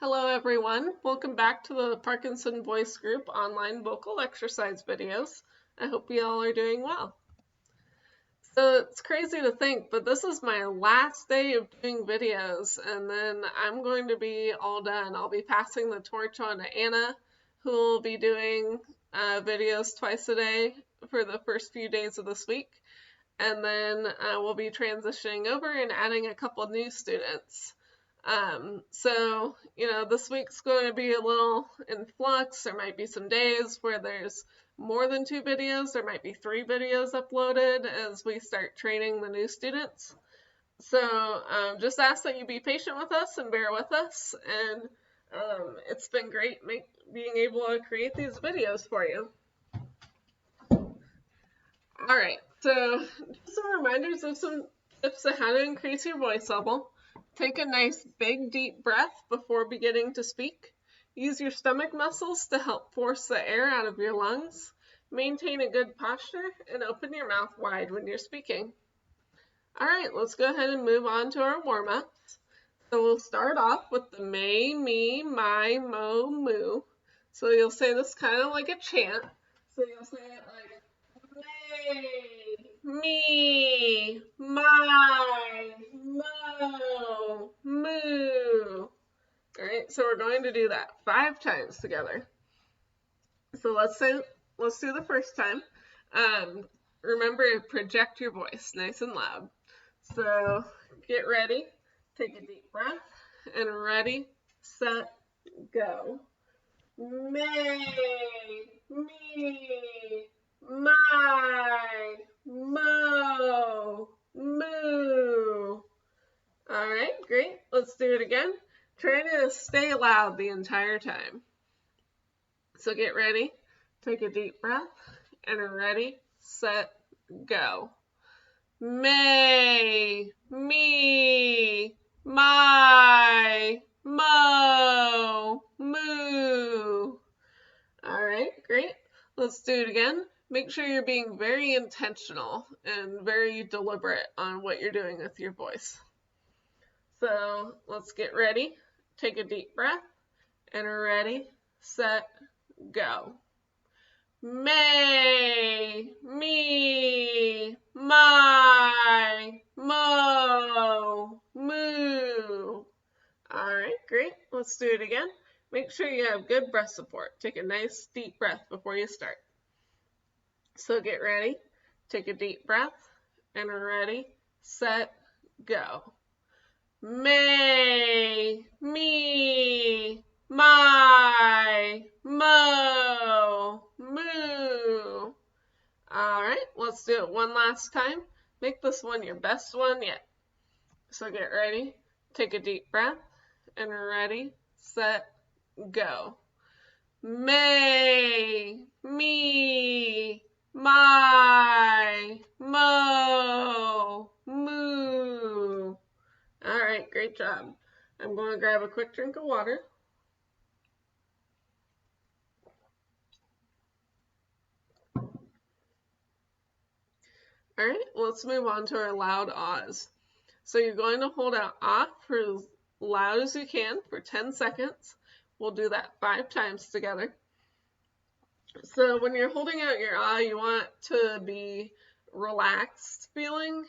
Hello everyone, welcome back to the Parkinson Voice Group online vocal exercise videos. I hope you all are doing well. So it's crazy to think, but this is my last day of doing videos and then I'm going to be all done. I'll be passing the torch on to Anna, who will be doing videos twice a day for the first few days of this week. And then we'll be transitioning over and adding a couple new students. This week's going to be a little in flux. There might be some days where there's more than 2 videos. There might be 3 videos uploaded as we start training the new students. So just ask that you be patient with us and bear with us. And it's been great being able to create these videos for you. All right, so just some reminders of some tips on how to increase your voice level. Take a nice big deep breath before beginning to speak. Use your stomach muscles to help force the air out of your lungs. Maintain a good posture and open your mouth wide when you're speaking. All right, let's go ahead and move on to our warm-ups. So we'll start off with the may, me, my, mo, moo. So you'll say this kind of like a chant. So you'll say it like me, my, mo, moo. All right, so we're going to do that 5 times together. So let's do the first time. Remember to project your voice nice and loud. So get ready, take a deep breath, and ready, set, go. May, me, my, mo, moo. All right, great. Let's do it again. Try to stay loud the entire time. So get ready, take a deep breath, and ready, set, go. May, me, my, mo, moo. All right, great. Let's do it again. Make sure you're being very intentional and very deliberate on what you're doing with your voice. So let's get ready. Take a deep breath and ready, set, go. May, me, my, mo, moo. All right, great. Let's do it again. Make sure you have good breath support. Take a nice deep breath before you start. So get ready, take a deep breath, and ready, set, go. May, me, my, mo, moo. All right, let's do it one last time. Make this one your best one yet. So get ready, take a deep breath, and ready, set, go. May, me, my, mo, moo. All right, great job. I'm going to grab a quick drink of water. All right, let's move on to our loud ahs. So you're going to hold out ah for as loud as you can for 10 seconds. We'll do that 5 times together. So when you're holding out your ah, you want to be relaxed feeling.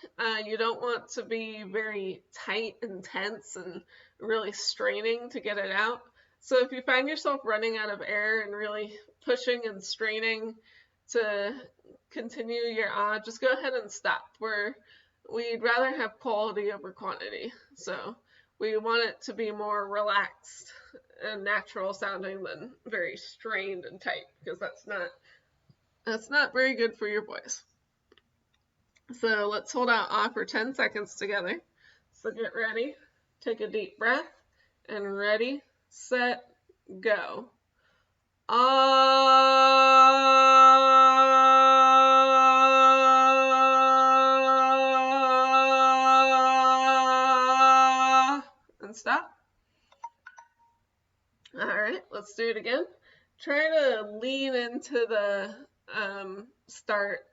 You don't want to be very tight and tense and really straining to get it out. So if you find yourself running out of air and really pushing and straining to continue your ah, just go ahead and stop. We'd rather have quality over quantity. So we want it to be more relaxed and natural sounding than very strained and tight, because that's not very good for your voice. So let's hold out ah for 10 seconds together. So get ready, take a deep breath, and ready, set, go. Ah, and stop. All right, let's do it again. Try to lean into the start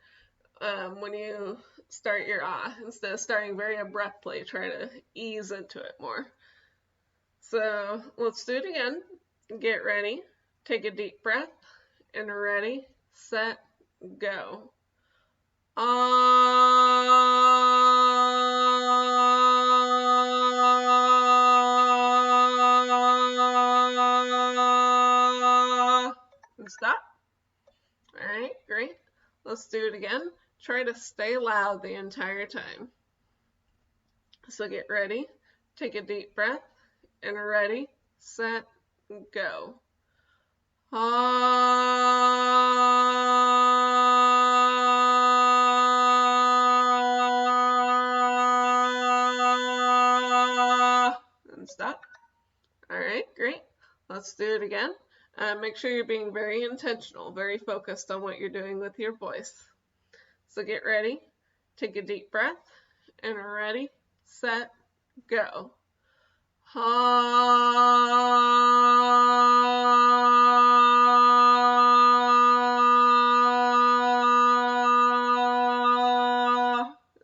when you start your ah. Instead of starting very abruptly, try to ease into it more. So let's do it again. Get ready, take a deep breath, and ready, set, go. And stop. All right, great. Let's do it again. Try to stay loud the entire time. So get ready, take a deep breath, and ready, set, go. And stop. All right, great. Let's do it again. Make sure you're being very intentional, very focused on what you're doing with your voice. So get ready, take a deep breath, and ready, set, go.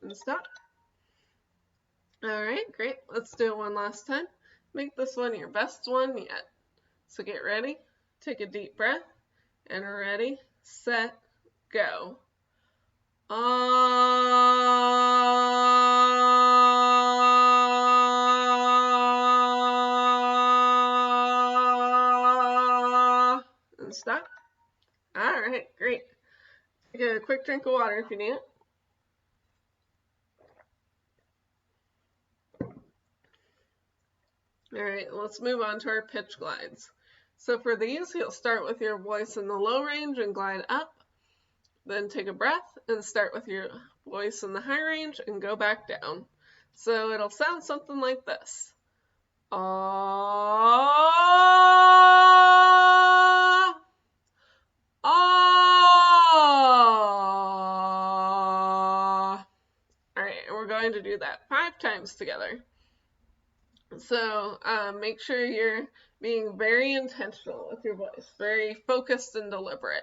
And stop. All right, great. Let's do it one last time. Make this one your best one yet. So get ready, take a deep breath, and ready, set, go. And stop. All right, great. Take a quick drink of water if you need it. All right, let's move on to our pitch glides. So for these, you'll start with your voice in the low range and glide up. Then take a breath and start with your voice in the high range and go back down. So it'll sound something like this. Ah, ah. All right, and we're going to do that 5 times together. So make sure you're being very intentional with your voice, very focused and deliberate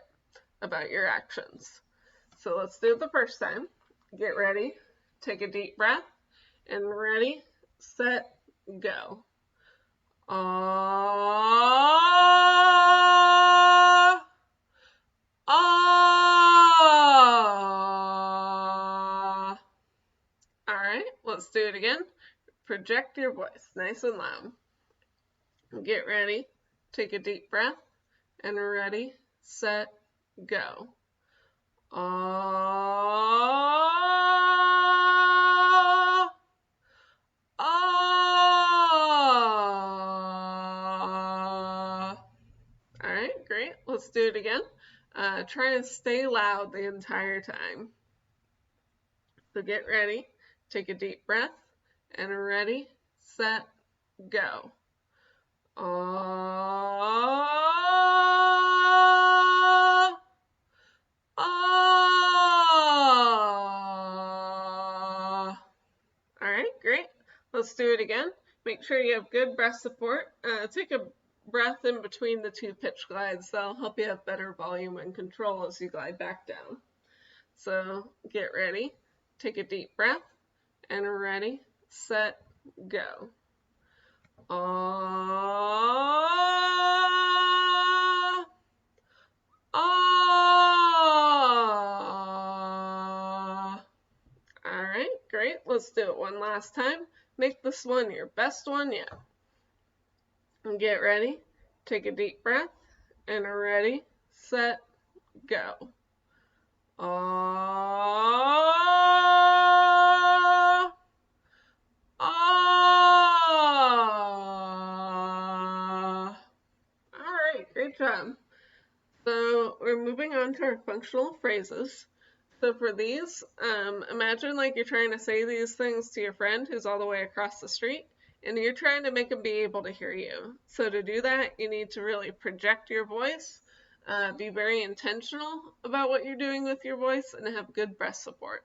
about your actions. So let's do it the first time. Get ready, take a deep breath, and ready, set, go. Ah, ah. All right, let's do it again. Project your voice nice and loud. Get ready, take a deep breath, and ready, set, go. Ah, ah. All right, great. Let's do it again. Try to stay loud the entire time. So get ready, take a deep breath, and ready, set, go. Ah, ah. All right, great. Let's do it again. Make sure you have good breath support. Take a breath in between the 2 pitch glides. That'll help you have better volume and control as you glide back down. So get ready, take a deep breath, and ready, set, go. Ah, ah. All right, great. Let's do it one last time. Make this one your best one yet. And get ready, take a deep breath, and ready, set, go. Ah, ah. All right, great job. So we're moving on to our functional phrases. So for these, imagine like you're trying to say these things to your friend who's all the way across the street, and you're trying to make them be able to hear you. So to do that, you need to really project your voice, be very intentional about what you're doing with your voice, and have good breath support.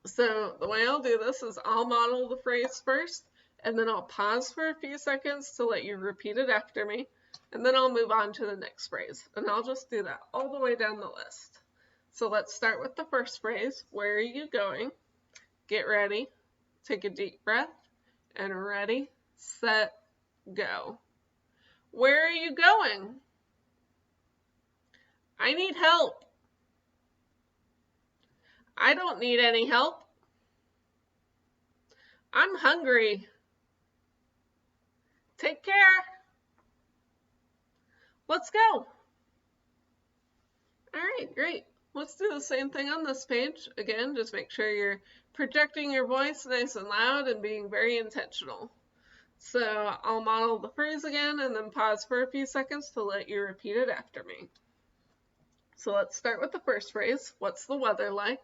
So the way I'll do this is I'll model the phrase first, and then I'll pause for a few seconds to let you repeat it after me, and then I'll move on to the next phrase. And I'll just do that all the way down the list. So let's start with the first phrase. Where are you going? Get ready, take a deep breath, and ready, set, go. Where are you going? I need help. I don't need any help. I'm hungry. Take care. Let's go. All right, great. Let's do the same thing on this page. Again, just make sure you're projecting your voice nice and loud and being very intentional. So I'll model the phrase again and then pause for a few seconds to let you repeat it after me. So let's start with the first phrase. What's the weather like?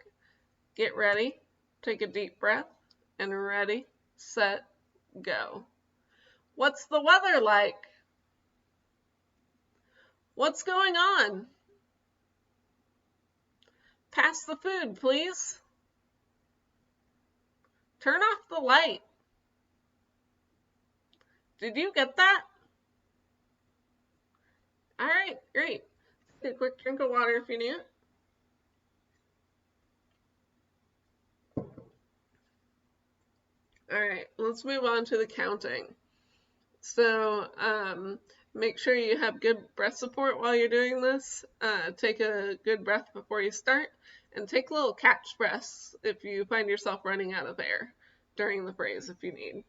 Get ready, take a deep breath, and ready, set, go. What's the weather like? What's going on? Pass the food, please. Turn off the light. Did you get that? All right, great. Take a quick drink of water if you need it. All right, let's move on to the counting. So make sure you have good breath support while you're doing this. Take a good breath before you start, and take little catch breaths if you find yourself running out of air during the phrase if you need.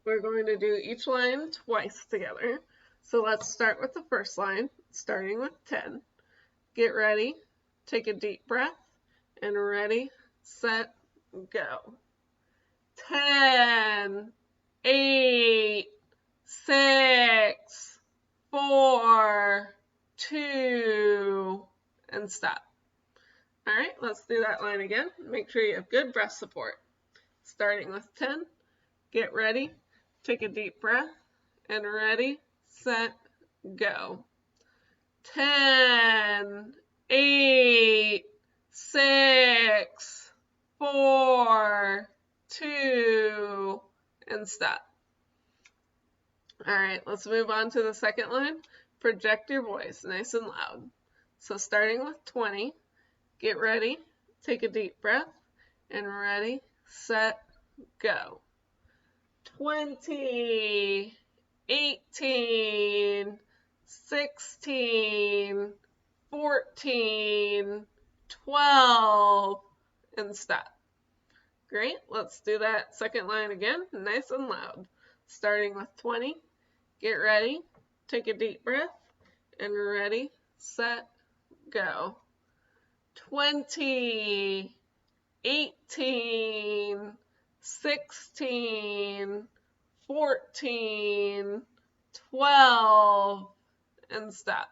We're going to do each line twice together. So let's start with the first line, starting with 10. Get ready, take a deep breath, and ready, set, go. 10, 8, 6, 4, 2, and stop. All right, let's do that line again. Make sure you have good breath support. Starting with 10, get ready, take a deep breath, and ready, set, go. 10, 8, 6, 4, 2, and stop. All right, let's move on to the second line. Project your voice nice and loud. So starting with 20, get ready, take a deep breath, and ready, set, go. 20, 18, 16, 14, 12, and stop. Great, let's do that second line again, nice and loud. Starting with 20, get ready, take a deep breath, and ready, set, go. 20, 18, 16, 14, 12, and stop.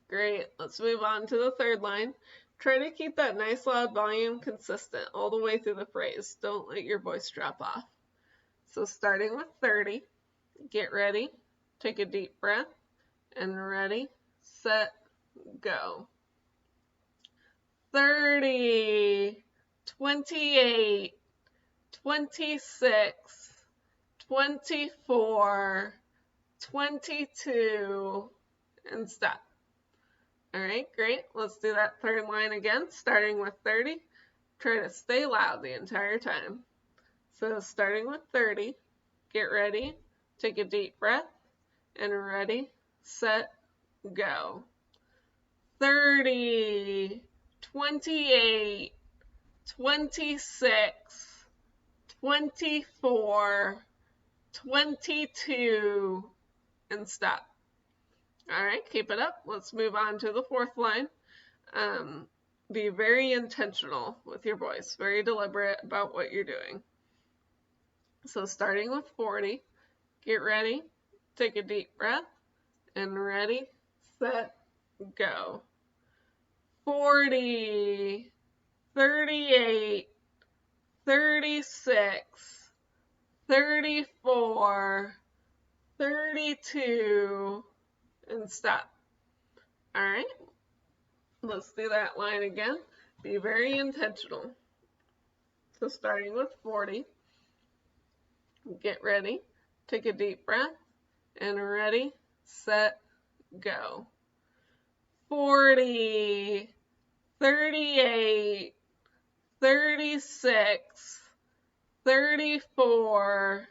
Great, let's move on to the third line. Try to keep that nice loud volume consistent all the way through the phrase. Don't let your voice drop off. So starting with 30, get ready, take a deep breath, and ready, set, go. 30, 28, 26, 24, 22, and stop. All right, great. Let's do that third line again, starting with 30. Try to stay loud the entire time. So starting with 30, get ready, take a deep breath, and ready, set, go. 30, 28, 26, 24, 22, and stop. All right, keep it up. Let's move on to the fourth line. Be very intentional with your voice, very deliberate about what you're doing. So starting with 40, get ready, take a deep breath, and ready, set, go. 40, 38, 36, 34, 32, and stop. All right, let's do that line again. Be very intentional. So starting with 40, get ready, take a deep breath, and ready, set, go. 40, 38, 36, 34,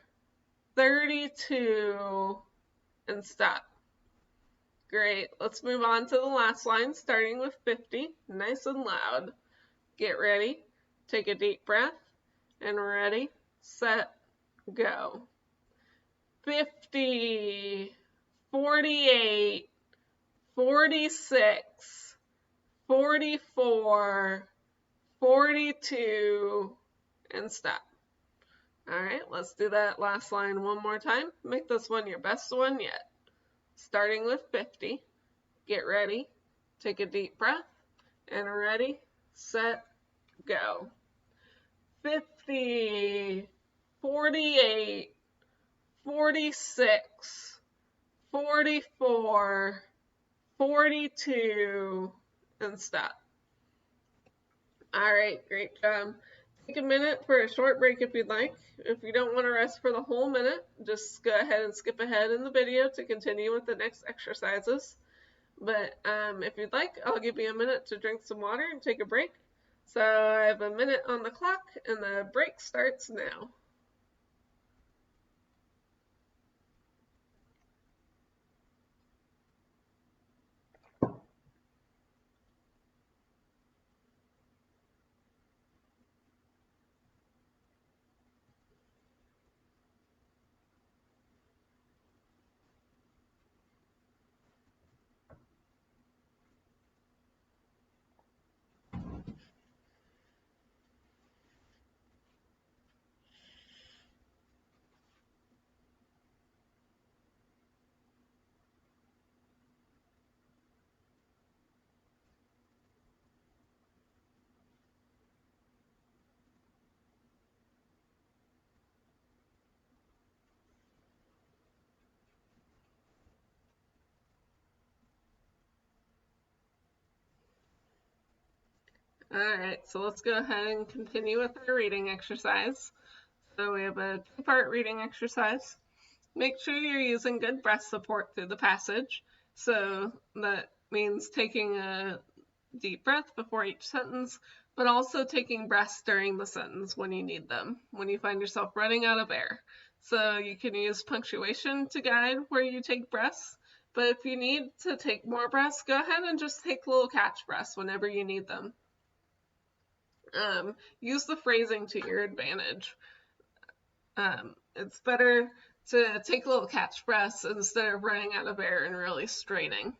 32, and stop. Great. Let's move on to the last line, starting with 50, nice and loud. Get ready, take a deep breath, and ready, set, go. 50, 48, 46, 44, 42, and stop. All right, let's do that last line one more time. Make this one your best one yet. Starting with 50, get ready, take a deep breath, and ready, set, go. 50, 48, 46, 44, 42, and stop. All right, great job. Take a minute for a short break if you'd like. If you don't want to rest for the whole minute, just go ahead and skip ahead in the video to continue with the next exercises. But if you'd like, I'll give you a minute to drink some water and take a break. So I have a minute on the clock, and the break starts now. Alright, so let's go ahead and continue with our reading exercise. So we have a two-part reading exercise. Make sure you're using good breath support through the passage. So that means taking a deep breath before each sentence, but also taking breaths during the sentence when you need them, when you find yourself running out of air. So you can use punctuation to guide where you take breaths, but if you need to take more breaths, go ahead and just take little catch breaths whenever you need them. Use the phrasing to your advantage. It's better to take little catch breaths instead of running out of air and really straining.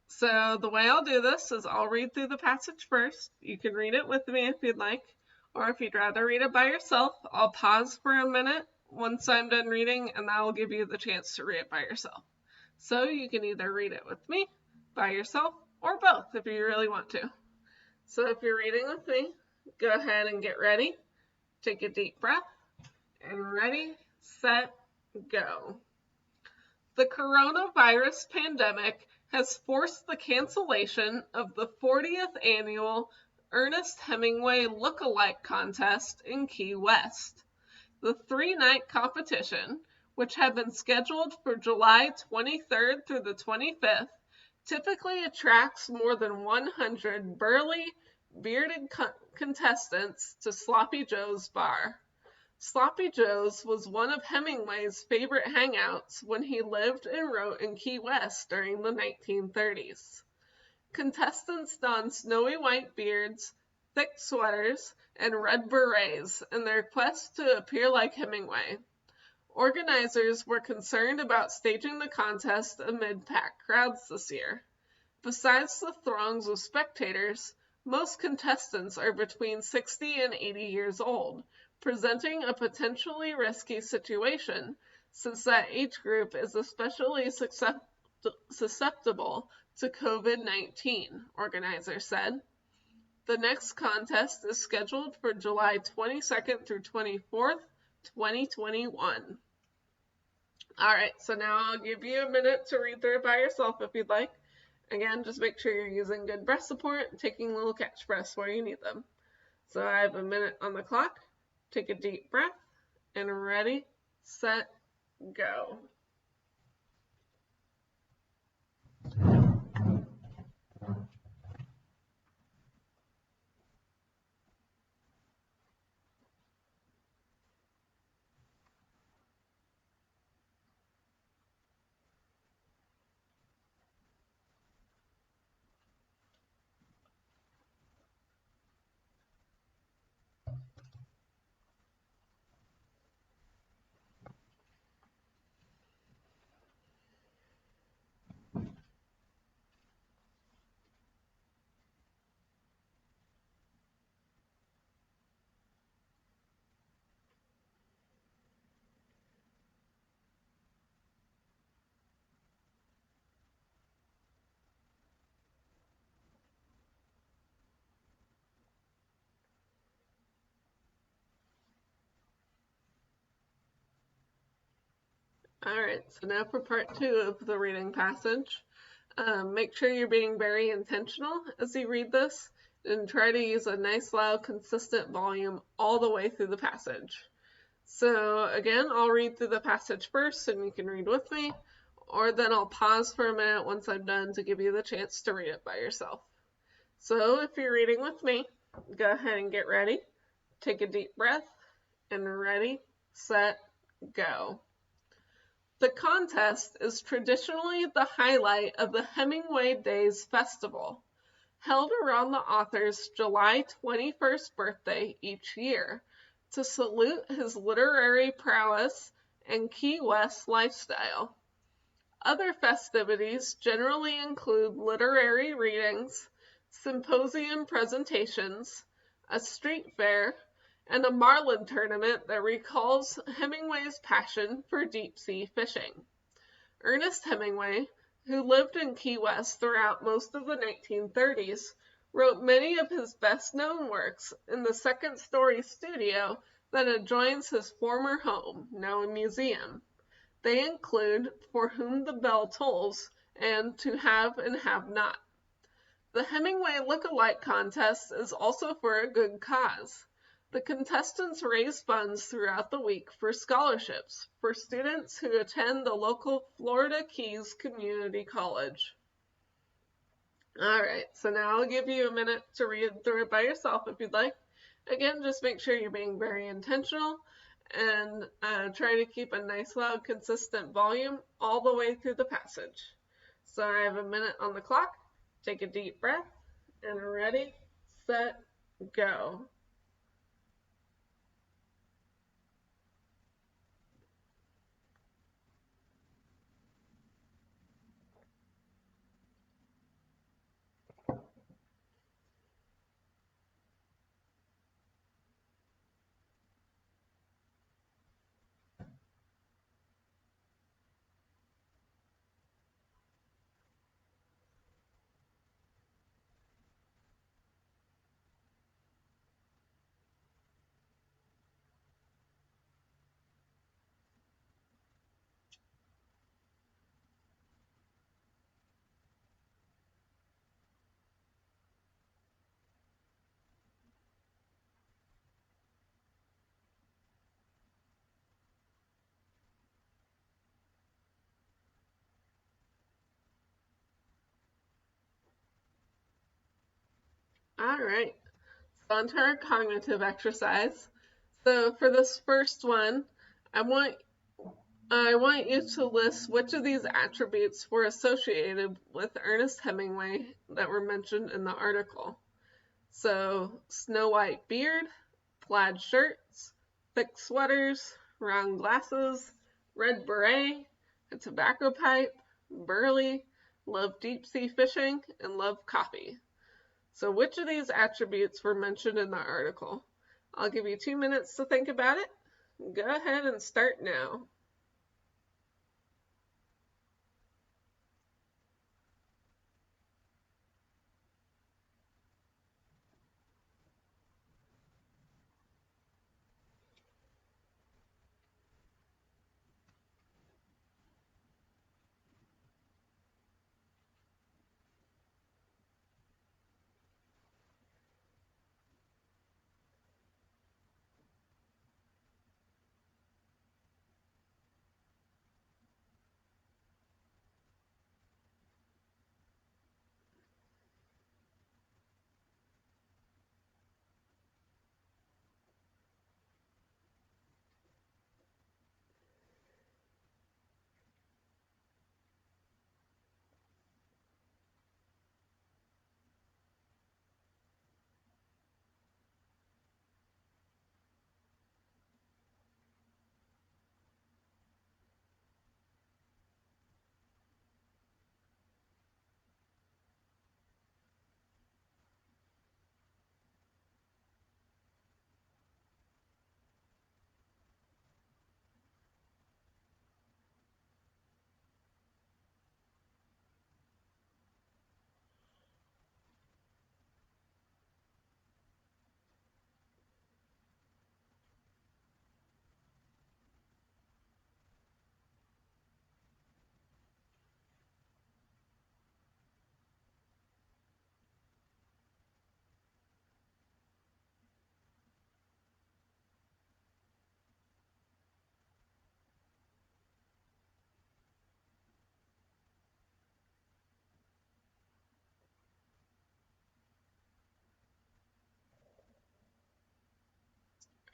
So the way I'll do this is I'll read through the passage first. You can read it with me if you'd like, or if you'd rather read it by yourself, I'll pause for a minute once I'm done reading, and that will give you the chance to read it by yourself. So you can either read it with me, by yourself, or both if you really want to. So if you're reading with me, go ahead and get ready. Take a deep breath, and ready, set, go. The coronavirus pandemic has forced the cancellation of the 40th annual Ernest Hemingway Look-alike Contest in Key West. The three-night competition, which had been scheduled for July 23rd through the 25th, typically attracts more than 100 burly, bearded contestants to Sloppy Joe's bar. Sloppy Joe's was one of Hemingway's favorite hangouts when he lived and wrote in Key West during the 1930s. Contestants donned snowy white beards, thick sweaters, and red berets in their quest to appear like Hemingway. Organizers were concerned about staging the contest amid packed crowds this year. Besides the throngs of spectators, most contestants are between 60 and 80 years old, presenting a potentially risky situation, since that age group is especially susceptible to COVID-19, organizers said. The next contest is scheduled for July 22nd through 24th, 2021. Alright, so now I'll give you a minute to read through it by yourself if you'd like. Again, just make sure you're using good breath support and taking little catch breaths where you need them. So I have a minute on the clock. Take a deep breath, and ready, set, go. All right, so now for part 2 of the reading passage. Make sure you're being very intentional as you read this and try to use a nice, loud, consistent volume all the way through the passage. So again, I'll read through the passage first and you can read with me, or then I'll pause for a minute once I'm done to give you the chance to read it by yourself. So if you're reading with me, go ahead and get ready. Take a deep breath and ready, set, go. The contest is traditionally the highlight of the Hemingway Days Festival, held around the author's July 21st birthday each year to salute his literary prowess and Key West lifestyle. Other festivities generally include literary readings, symposium presentations, a street fair, and a marlin tournament that recalls Hemingway's passion for deep-sea fishing. Ernest Hemingway, who lived in Key West throughout most of the 1930s, wrote many of his best-known works in the second-story studio that adjoins his former home, now a museum. They include For Whom the Bell Tolls and To Have and Have Not. The Hemingway Look-alike Contest is also for a good cause. The contestants raise funds throughout the week for scholarships for students who attend the local Florida Keys Community College. All right, so now I'll give you a minute to read through it by yourself if you'd like. Again, just make sure you're being very intentional and try to keep a nice, loud, consistent volume all the way through the passage. So I have a minute on the clock. Take a deep breath and ready, set, go. All right, so on to our cognitive exercise. So for this first one, I want you to list which of these attributes were associated with Ernest Hemingway that were mentioned in the article. So snow white beard, plaid shirts, thick sweaters, round glasses, red beret, a tobacco pipe, burly, love deep sea fishing, and love coffee. So which of these attributes were mentioned in the article? I'll give you 2 minutes to think about it. Go ahead and start now.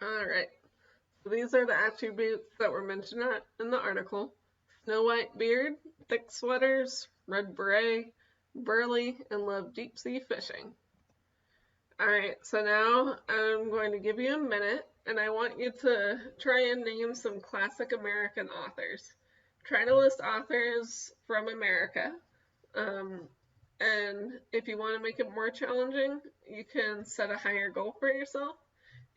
All right. So these are the attributes that were mentioned in the article. Snow white beard, thick sweaters, red beret, burly, and love deep sea fishing. All right, so now I'm going to give you a minute, and I want you to try and name some classic American authors. Try to list authors from America. And if you want to make it more challenging, you can set a higher goal for yourself.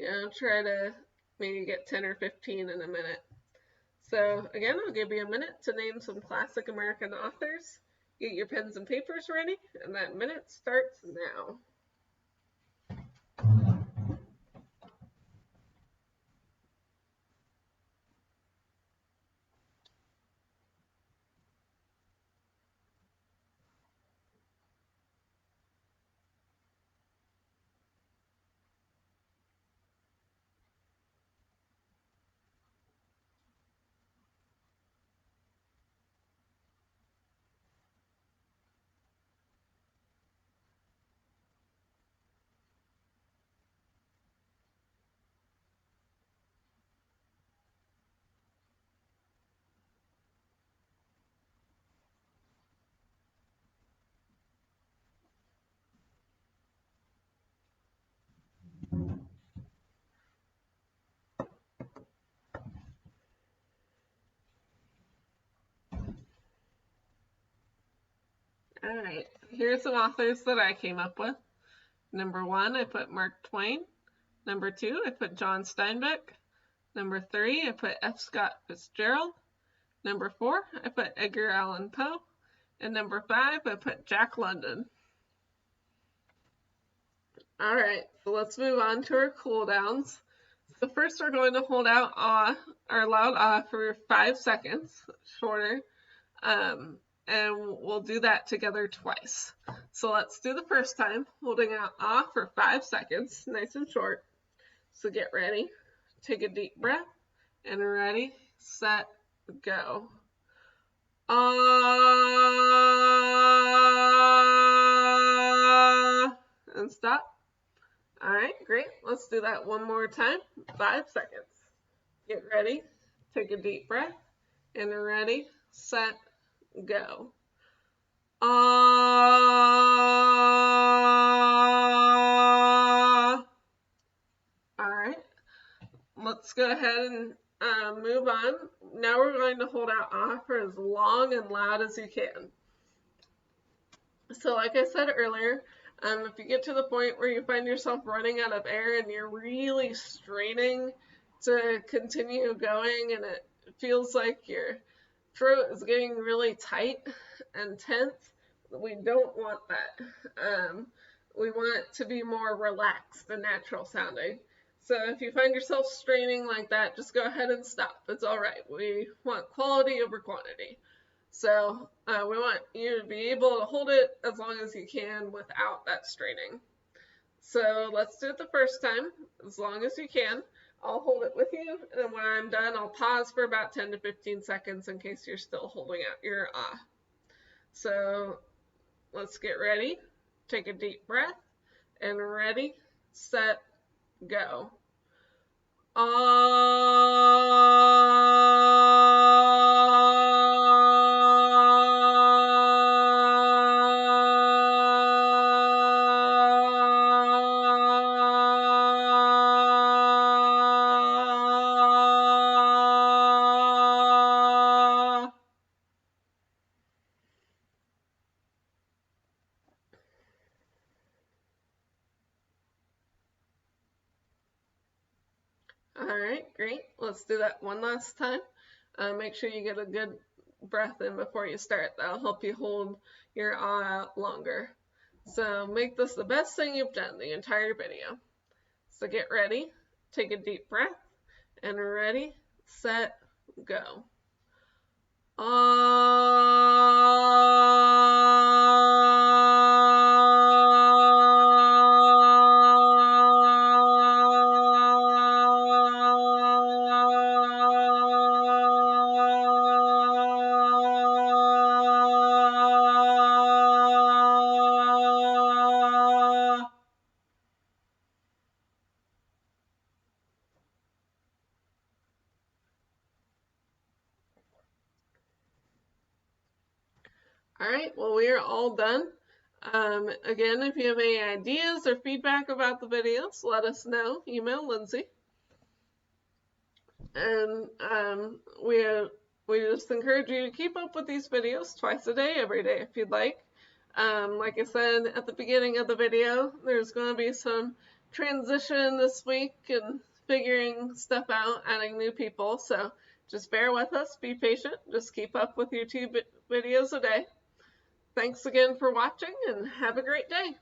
Try to maybe get 10 or 15 in a minute. So again, I'll give you a minute to name some classic American authors. Get your pens and papers ready, and that minute starts now. All right, here's some authors that I came up with. Number 1, I put Mark Twain. Number 2, I put John Steinbeck. Number 3, I put F. Scott Fitzgerald. Number 4, I put Edgar Allan Poe. And number 5, I put Jack London. All right, so let's move on to our cool downs. So first we're going to hold out our loud ah for 5 seconds, shorter. And we'll do that together twice. So let's do the first time, holding out ah for 5 seconds, nice and short. So get ready, take a deep breath, and ready, set, go. Ah, and stop. All right, great. Let's do that one more time, 5 seconds. Get ready, take a deep breath, and ready, set, go. Ah. All right, let's go ahead and move on. Now we're going to hold out ah for as long and loud as you can. So like I said earlier, if you get to the point where you find yourself running out of air and you're really straining to continue going and it feels like your throat is getting really tight and tense, we don't want that. We want it to be more relaxed and natural sounding. So if you find yourself straining like that, just go ahead and stop. It's all right. We want quality over quantity. So we want you to be able to hold it as long as you can without that straining. So let's do it the first time, as long as you can. I'll hold it with you, and when I'm done, I'll pause for about 10 to 15 seconds in case you're still holding out your ah. So let's get ready. Take a deep breath, and ready, set, go. All right, great. Let's do that one last time. Make sure you get a good breath in before you start. That'll help you hold your ah out longer. So make this the best thing you've done the entire video. So get ready, take a deep breath, and ready, set, go. All right, well, we are all done. Again, if you have any ideas or feedback about the videos, let us know. Email Lindsay. And we just encourage you to keep up with these videos twice a day, every day if you'd like. Like I said at the beginning of the video, there's going to be some transition this week and figuring stuff out, adding new people. So just bear with us, be patient, just keep up with your 2 videos a day. Thanks again for watching and have a great day.